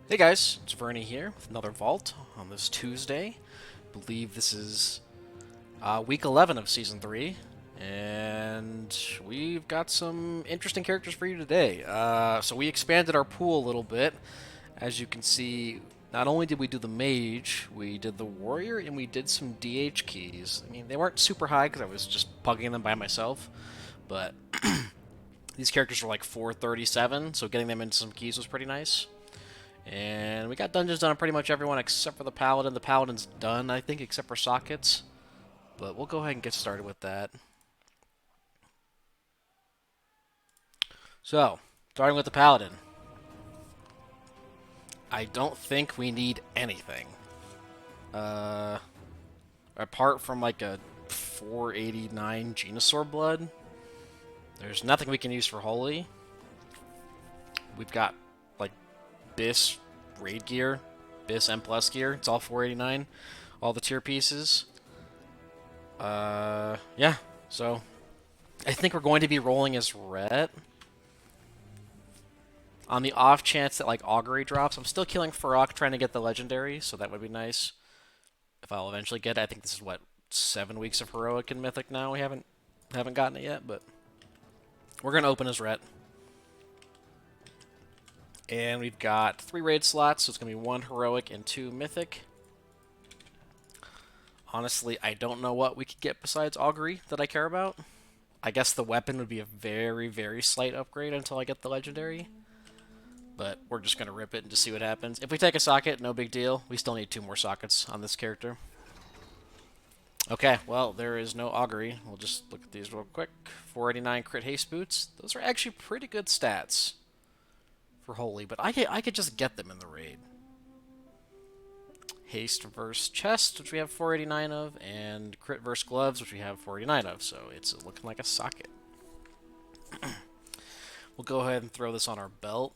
Hey guys, it's Vernie here with another Vault on this Tuesday. I believe this is week 11 of Season 3, and we've got some interesting characters for you today. So we expanded our pool a little bit. As you can see, not only did we do the Mage, we did the Warrior, and we did some DH keys. I mean, they weren't super high because I was just bugging them by myself, but these characters were like 437, so getting them into some keys was pretty nice. And we got dungeons done on pretty much everyone except for the Paladin. The Paladin's done, I think, except for sockets. But we'll go ahead and get started with that. So, starting with the Paladin. I don't think we need anything. Uh, Apart from like a 489 Venusaur blood, there's nothing we can use for Holy. We've got like Bis raid gear, Bis M plus gear. It's all 489. All the tier pieces. Yeah. So I think we're going to be rolling as red. On the off chance that like Augury drops, I'm still killing Farok trying to get the legendary, so that would be nice. If I'll eventually get it, I think this is what 7 weeks of heroic and mythic now. We haven't gotten it yet, but we're gonna open as ret. And we've got 3 raid slots, so it's gonna be 1 heroic and 2 mythic. Honestly, I don't know what we could get besides Augury that I care about. I guess the weapon would be a very, very slight upgrade until I get the legendary. But we're just going to rip it and just see what happens. If we take a socket, no big deal. We still need 2 more sockets on this character. Okay, well, there is no Augury. We'll just look at these real quick. 489 crit haste boots. Those are actually pretty good stats for Holy, but I could just get them in the raid. Haste versus chest, which we have 489 of, and crit versus gloves, which we have 489 of, so it's looking like a socket. We'll go ahead and throw this on our belt.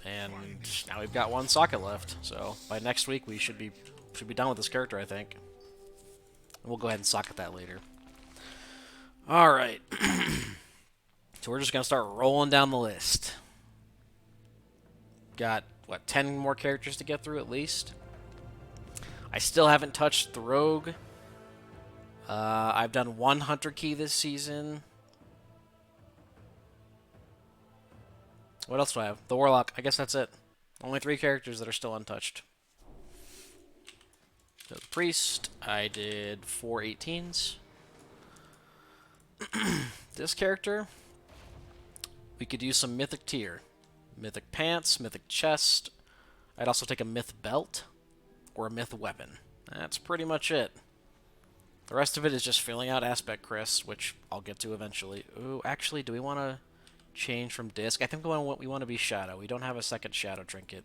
And now we've got 1 socket left, so by next week we should be done with this character, I think. And we'll go ahead and socket that later. Alright. So we're just going to start rolling down the list. Got, what, 10 more characters to get through at least? I still haven't touched the rogue. I've done 1 hunter key this season. What else do I have? The warlock. I guess that's it. Only 3 characters that are still untouched. So the priest, I did 4 18s. This character, we could use some mythic tier. Mythic pants, mythic chest. I'd also take a myth belt or a myth weapon. That's pretty much it. The rest of it is just filling out aspect crests, which I'll get to eventually. Ooh, actually, do we want to change from disc? I think we want to be shadow. We don't have a second shadow trinket.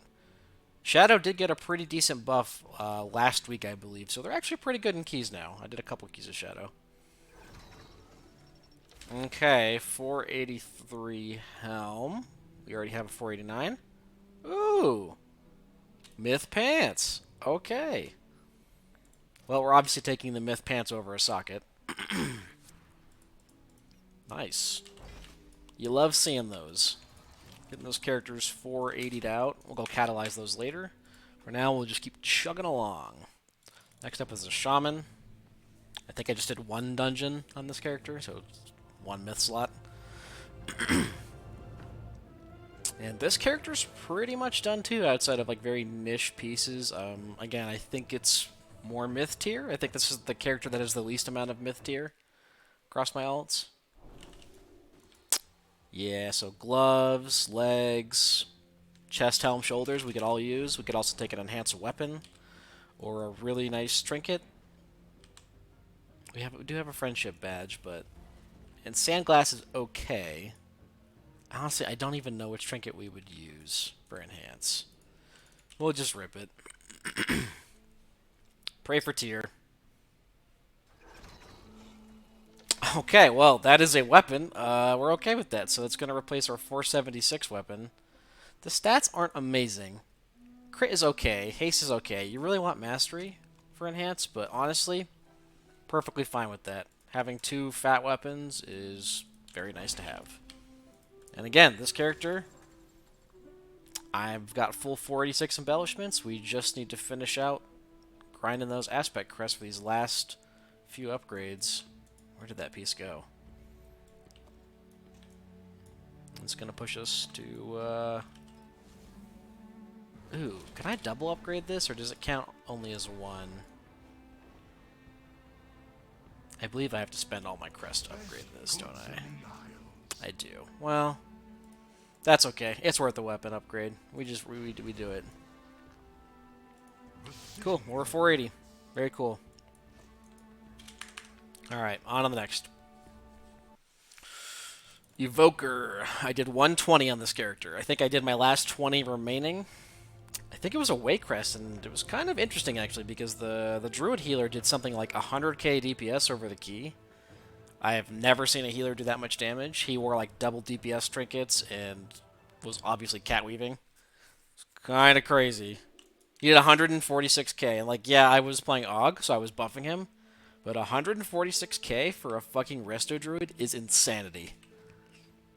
Shadow did get a pretty decent buff last week, I believe, so they're actually pretty good in keys now. I did a couple keys of shadow. Okay, 483 helm. We already have a 489. Ooh, myth pants. Okay. Well, we're obviously taking the myth pants over a socket. Nice. You love seeing those. Getting those characters 480'd out. We'll go catalyze those later. For now, we'll just keep chugging along. Next up is a shaman. I think I just did 1 dungeon on this character, so it's 1 myth slot. And this character's pretty much done too, outside of like very niche pieces. Again, I think it's more myth tier. I think this is the character that has the least amount of myth tier across my alts. Yeah, so gloves, legs, chest, helm, shoulders we could all use. We could also take an enhanced weapon or a really nice trinket. We do have a friendship badge, but and sandglass is okay. Honestly, I don't even know which trinket we would use for enhance. We'll just rip it. Pray for tier. Okay, well, that is a weapon. We're okay with that, so it's going to replace our 476 weapon. The stats aren't amazing. Crit is okay. Haste is okay. You really want mastery for enhance, but honestly, perfectly fine with that. Having 2 fat weapons is very nice to have. And again, this character, I've got full 486 embellishments. We just need to finish out grinding those aspect crests for these last few upgrades. Where did that piece go? It's going to push us to... Ooh, can I double upgrade this, or does it count only as one? I believe I have to spend all my crest to upgrade this, don't I? I do. Well, that's okay. It's worth the weapon upgrade. We do it. Cool. We're 480. Very cool. Alright, on to the next. Evoker. I did 120 on this character. I think I did my last 20 remaining. I think it was a way crest, and it was kind of interesting, actually, because the druid healer did something like 100k DPS over the key. I have never seen a healer do that much damage. He wore, like, double DPS trinkets and was obviously cat weaving. It's kind of crazy. He did 146k, and, like, yeah, I was playing Og, so I was buffing him, but 146k for a fucking resto druid is insanity.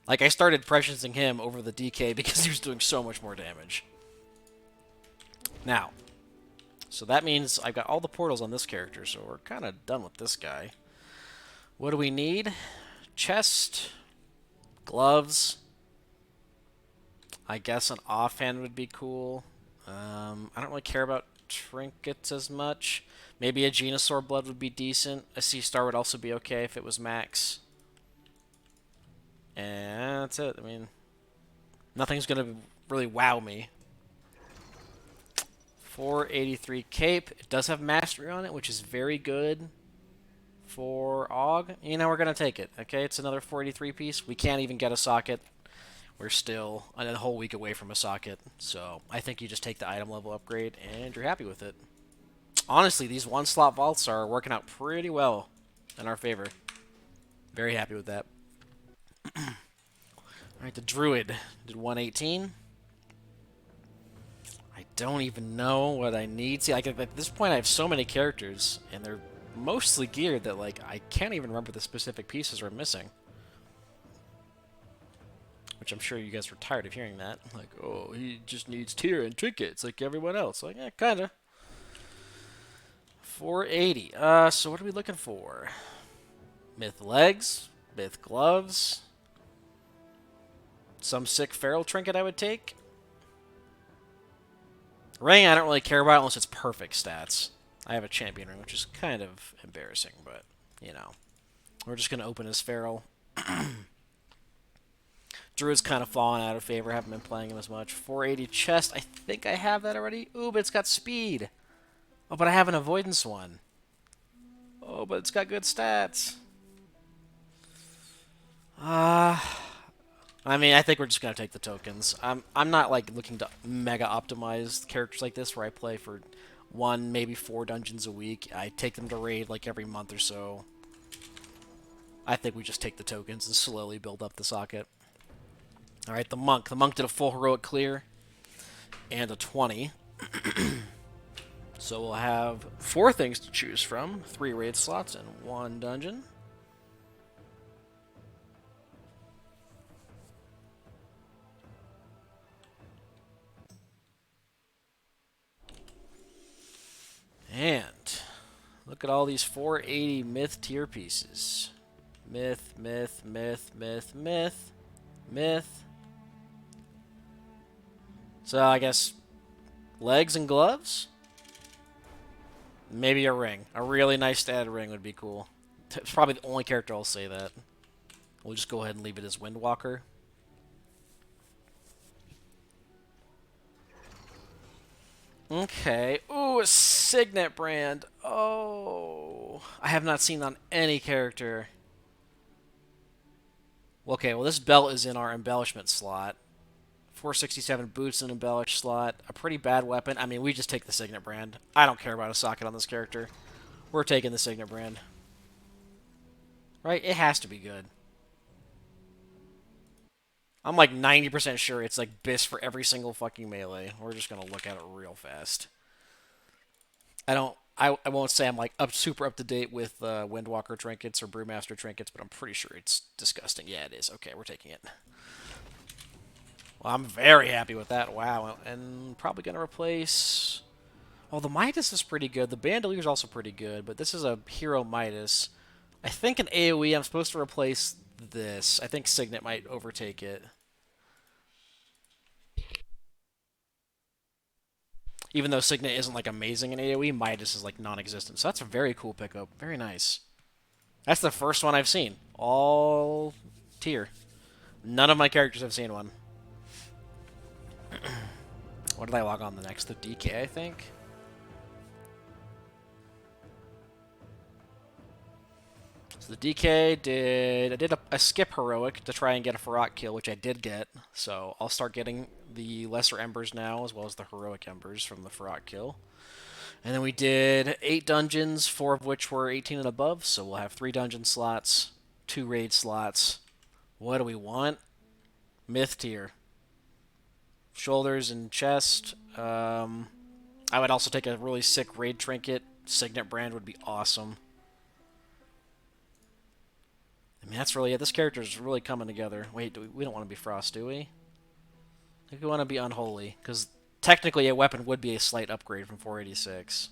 Like, I started pressuring him over the DK because he was doing so much more damage. Now, so that means I've got all the portals on this character, so we're kind of done with this guy. What do we need? Chest, gloves. I guess an offhand would be cool. I don't really care about trinkets as much. Maybe a Genosaur blood would be decent. A Sea Star would also be okay if it was max. And that's it. I mean, nothing's going to really wow me. 483 cape. It does have mastery on it, which is very good for Og. You know, we're going to take it. Okay, it's another 483 piece. We can't even get a socket. We're still a whole week away from a socket. So I think you just take the item level upgrade and you're happy with it. Honestly, these one-slot vaults are working out pretty well in our favor. Very happy with that. Alright, the druid did 118. I don't even know what I need. See, like, at this point I have so many characters, and they're mostly geared that, like, I can't even remember the specific pieces we're missing. Which I'm sure you guys were tired of hearing that. Like, oh, he just needs tier and trinkets like everyone else. Like, yeah, kinda. 480. So what are we looking for? Myth legs, myth gloves, some sick feral trinket I would take. Ring I don't really care about unless it's perfect stats. I have a champion ring, which is kind of embarrassing, but, you know. We're just going to open his feral. Druid's kind of fallen out of favor. Haven't been playing him as much. 480 chest. I think I have that already. Ooh, but it's got speed. Oh, but I have an avoidance one. Oh, but it's got good stats. I mean, I think we're just going to take the tokens. I'm not, like, looking to mega optimize characters like this where I play for 1, maybe 4 dungeons a week. I take them to raid, like, every month or so. I think we just take the tokens and slowly build up the socket. Alright, the monk. The monk did a full heroic clear and a 20. So we'll have 4 things to choose from. 3 raid slots and 1 dungeon. And look at all these 480 myth tier pieces. Myth, myth, myth, myth, myth, myth. So I guess legs and gloves? Maybe a ring. A really nice statted ring would be cool. It's probably the only character I'll say that. We'll just go ahead and leave it as Windwalker. Okay. Ooh, a Signet brand. Oh. I have not seen on any character. Okay, well this belt is in our embellishment slot. 467 boots in embellished slot. A pretty bad weapon. I mean, we just take the Signet brand. I don't care about a socket on this character. We're taking the Signet brand. Right? It has to be good. I'm like 90% sure it's like BIS for every single fucking melee. We're just gonna look at it real fast. I won't say I'm like super up to date with Windwalker trinkets or Brewmaster trinkets, but I'm pretty sure it's disgusting. Yeah, it is. Okay, we're taking it. Well, I'm very happy with that. Wow. And probably going to replace... Well, the Midas is pretty good. The Bandolier is also pretty good, but this is a Hero Midas. I think an AoE, I'm supposed to replace this. I think Signet might overtake it. Even though Signet isn't like amazing in AoE, Midas is like non-existent. So that's a very cool pickup. Very nice. That's the first one I've seen. All tier. None of my characters have seen one. What did I log on the next? The DK, I think? So the DK did... I did a skip heroic to try and get a Farrak kill, which I did get. So I'll start getting the lesser embers now, as well as the heroic embers from the Farrak kill. And then we did 8 dungeons, 4 of which were 18 and above. So we'll have 3 dungeon slots, 2 raid slots. What do we want? Myth tier. Shoulders and chest. I would also take a really sick raid trinket. Signet brand would be awesome. I mean, that's really it. This character is really coming together. Wait, we don't want to be Frost, do we? I think we want to be Unholy, because technically a weapon would be a slight upgrade from 486.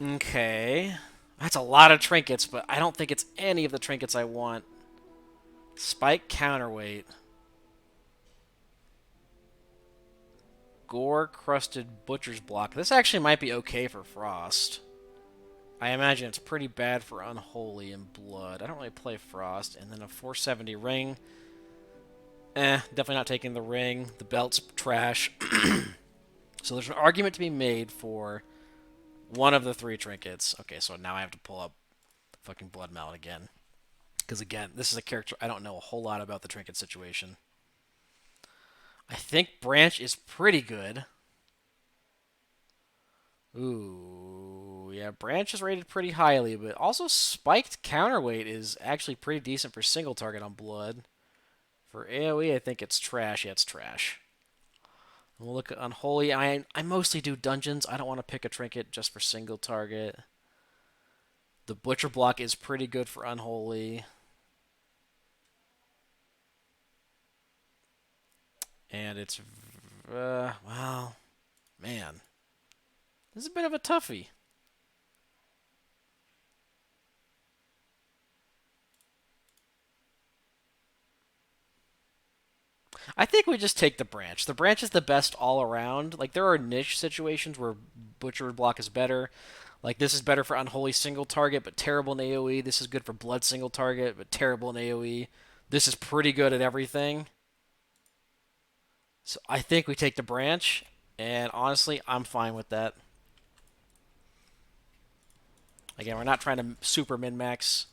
Okay. That's a lot of trinkets, but I don't think it's any of the trinkets I want. Spike counterweight. Gore crusted butcher's block. This actually might be okay for Frost. I imagine it's pretty bad for Unholy and Blood. I don't really play Frost. And then a 470 ring. Definitely not taking the ring. The belt's trash. So there's an argument to be made for one of the 3 trinkets. Okay, so now I have to pull up fucking Blood Mallet again. Because again, this is a character I don't know a whole lot about the trinket situation. I think Branch is pretty good. Ooh, yeah, Branch is rated pretty highly, but also Spiked Counterweight is actually pretty decent for single target on Blood. For AoE, I think it's trash. Yeah, it's trash. We'll look at Unholy. I mostly do dungeons. I don't want to pick a trinket just for single target. The Butcher Block is pretty good for Unholy. And it's... well... Man. This is a bit of a toughie. I think we just take the Branch. The Branch is the best all around. Like, there are niche situations where Butcher Block is better. Like, this is better for Unholy single target, but terrible in AoE. This is good for Blood single target, but terrible in AoE. This is pretty good at everything. So I think we take the Branch, and honestly, I'm fine with that. Again, we're not trying to super min-max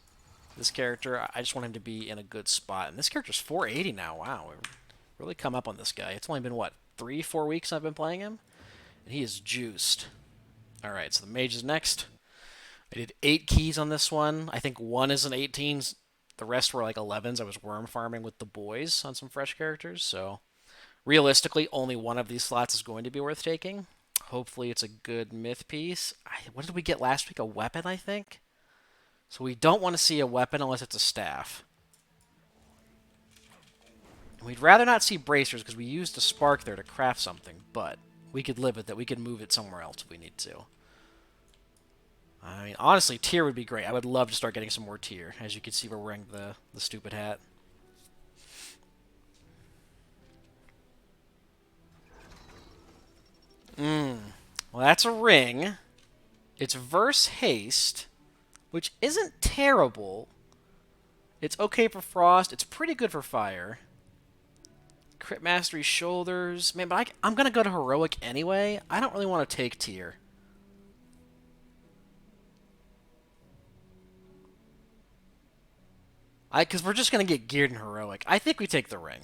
this character. I just want him to be in a good spot. And this character's 480 now. Wow, we've really come up on this guy. It's only been, what, 3-4 weeks I've been playing him? And he is juiced. Alright, so the Mage is next. I did 8 keys on this one. I think 1 is an 18s. The rest were like 11s. I was worm farming with the boys on some fresh characters, so... Realistically, only one of these slots is going to be worth taking. Hopefully it's a good myth piece. What did we get last week? A weapon, I think? So we don't want to see a weapon unless it's a staff. We'd rather not see bracers because we used a spark there to craft something, but we could live with it. We could move it somewhere else if we need to. I mean, honestly, tier would be great. I would love to start getting some more tier. As you can see, we're wearing the stupid hat. Well, that's a ring. It's verse haste, which isn't terrible. It's okay for frost. It's pretty good for fire. Crit mastery shoulders. Man, but I'm going to go to heroic anyway. I don't really want to take tier. Because we're just going to get geared in heroic. I think we take the ring.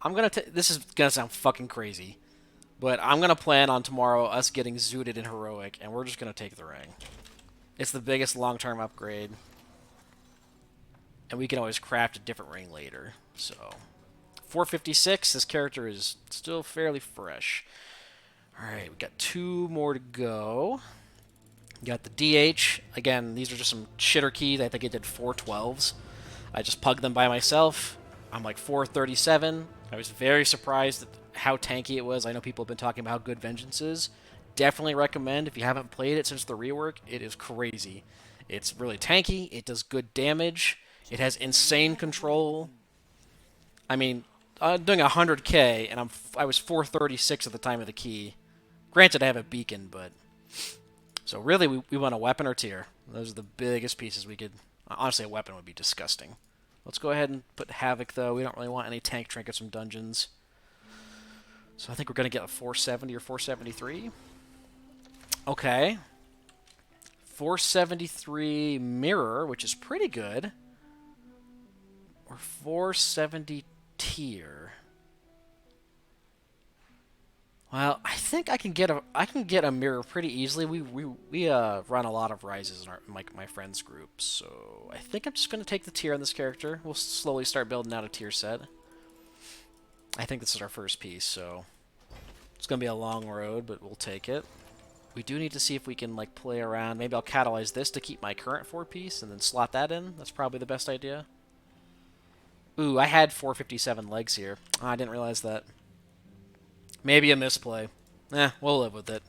This is going to sound fucking crazy. But I'm going to plan on tomorrow us getting zooted in heroic, and we're just going to take the ring. It's the biggest long-term upgrade. And we can always craft a different ring later. So, 456, this character is still fairly fresh. Alright, we got 2 more to go. We got the DH. Again, these are just some shitter keys. I think I did 4 12s. I just pugged them by myself. I'm like 437. I was very surprised at how tanky it was. I know people have been talking about how good Vengeance is. Definitely recommend if you haven't played it since the rework. It is crazy. It's really tanky. It does good damage. It has insane control. I mean, I'm doing 100k, and I was 436 at the time of the key. Granted, I have a beacon, but so really, we want a weapon or tier. Those are the biggest pieces we could. Honestly, a weapon would be disgusting. Let's go ahead and put Havoc, though. We don't really want any tank trinkets from dungeons. So I think we're going to get a 470 or 473. Okay. 473 Mirror, which is pretty good. Or 470 Tier. Well, I think I can get a mirror pretty easily. We run a lot of rises in my friends group, so I think I'm just gonna take the tier on this character. We'll slowly start building out a tier set. I think this is our first piece, so it's gonna be a long road, but we'll take it. We do need to see if we can like play around. Maybe I'll catalyze this to keep my current 4-piece and then slot that in. That's probably the best idea. Ooh, I had 457 legs here. Oh, I didn't realize that. Maybe a misplay. We'll live with it.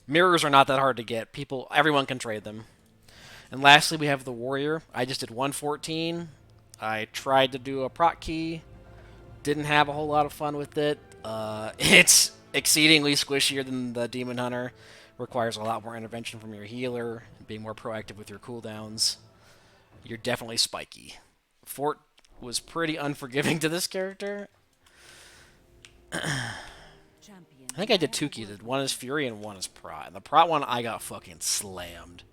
Mirrors are not that hard to get. Everyone can trade them. And lastly, we have the Warrior. I just did 114. I tried to do a proc key. Didn't have a whole lot of fun with it. It's exceedingly squishier than the Demon Hunter. Requires a lot more intervention from your healer. Being more proactive with your cooldowns. You're definitely spiky. Fort was pretty unforgiving to this character. I think I did 2 keys. One is Fury and one is Prot. And the Prot one, I got fucking slammed.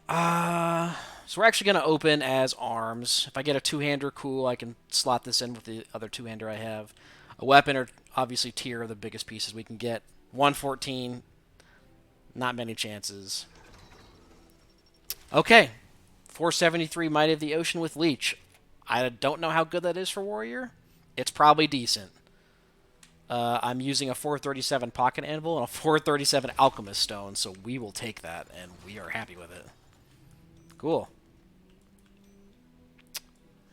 So we're actually going to open as arms. If I get a 2-hander, cool. I can slot this in with the other 2-hander I have. A weapon or obviously tier are the biggest pieces we can get. 114. Not many chances. Okay. 473 Might of the Ocean with Leech. I don't know how good that is for Warrior. It's probably decent. I'm using a 437 Pocket Anvil and a 437 Alchemist Stone, so we will take that, and we are happy with it. Cool.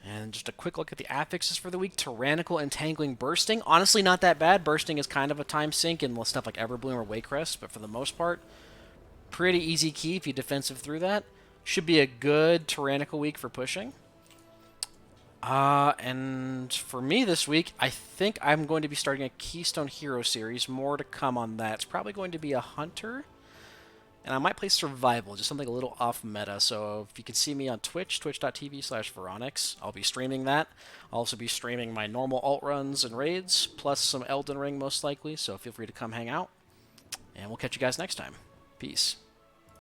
And just a quick look at the affixes for the week. Tyrannical, Entangling, Bursting. Honestly, not that bad. Bursting is kind of a time sink in stuff like Everbloom or Waycrest, but for the most part, pretty easy key if you defensive through that. Should be a good Tyrannical week for pushing. And for me this week, I think I'm going to be starting a Keystone Hero series. More to come on that. It's probably going to be a Hunter. And I might play Survival, just something a little off meta. So if you can see me on Twitch, twitch.tv/Veronix, I'll be streaming that. I'll also be streaming my normal alt runs and raids, plus some Elden Ring most likely. So feel free to come hang out. And we'll catch you guys next time. Peace.